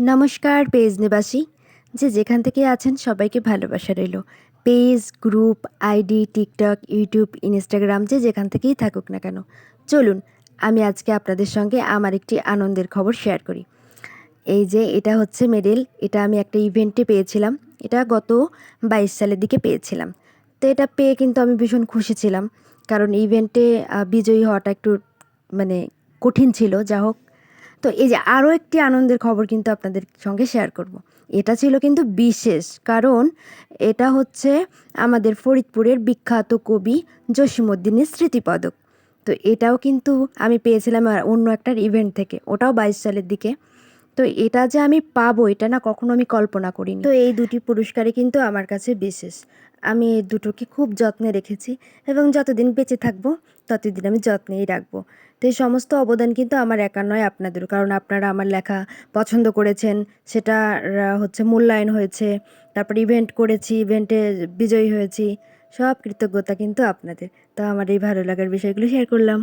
নমস্কার পেজ নিবাসী, যে যেখান থেকে আছেন সবাইকে ভালোবাসা রইল। Page, group, ID, TikTok, YouTube, Instagram যে যেখান থেকেই থাকুক না কেন, চলুন আমি আজকে আপনাদের সঙ্গে আমার একটি আনন্দের খবর শেয়ার করি। এই যে এটা হচ্ছে মেডেল, এটা আমি একটা ইভেন্টে পেয়েছিলাম। এটা গত 22 সালের দিকে পেয়েছিলাম। তো এটা পেয়ে কিন্তু আমি ভীষণ খুশি ছিলাম, কারণ ইভেন্টে বিজয়ী হওয়াটা একটু মানে কঠিন ছিল। যা হোক, তো এই যে আরও একটি আনন্দের খবর কিন্তু আপনাদের সঙ্গে শেয়ার করব। এটা ছিল কিন্তু বিশেষ, কারণ এটা হচ্ছে আমাদের ফরিদপুরের বিখ্যাত কবি জসীমউদ্দিনের স্মৃতিপদক। তো এটাও কিন্তু আমি পেয়েছিলাম অন্য একটা ইভেন্ট থেকে, ওটাও 22 সালের দিকে। তো এটা যে আমি পাবো এটা না কখনো আমি কল্পনা করিনি। তো এই দুটি পুরস্কারই কিন্তু আমার কাছে বিশেষ। আমি এই দুটোকে খুব যত্নে রেখেছি এবং যতদিন বেঁচে থাকবো ততদিন আমি যত্নেই রাখবো। তো এই সমস্ত অবদান কিন্তু আমার একা নয়, আপনাদেরও, কারণ আপনারা আমার লেখা পছন্দ করেছেন, সেটা হচ্ছে মূল্যায়ন হয়েছে। তারপর ইভেন্ট করেছি, ইভেন্টে বিজয়ী হয়েছি, সব কৃতজ্ঞতা কিন্তু আপনাদের। তো আমার এই ভালো লাগার বিষয়গুলো শেয়ার করলাম।